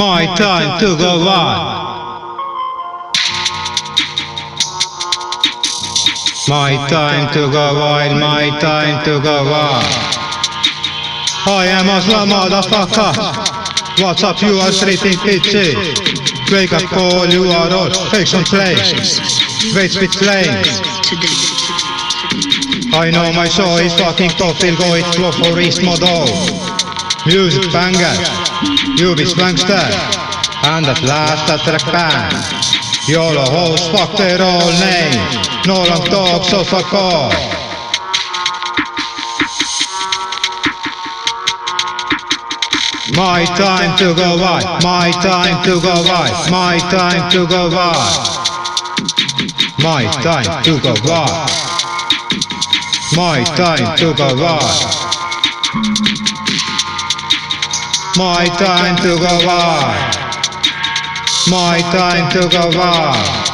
My time to go wild. My time to go wild, my time to go wild. I am Oslo, motherfucker. What's up, you are streeting pitchy? Wake up call, you are all fiction plays. Wait, spit flames. I know my show is fucking tough, we'll go it flow for East Modo. Music banger, you be swangster. And at last a track band. YOLO hoes fuck their old name. No long talk, so fuck off. My time to go wild, my time to go wild, my time to go wild. My time to go wild. My time to go wild. My time to go wild. My time to go wild.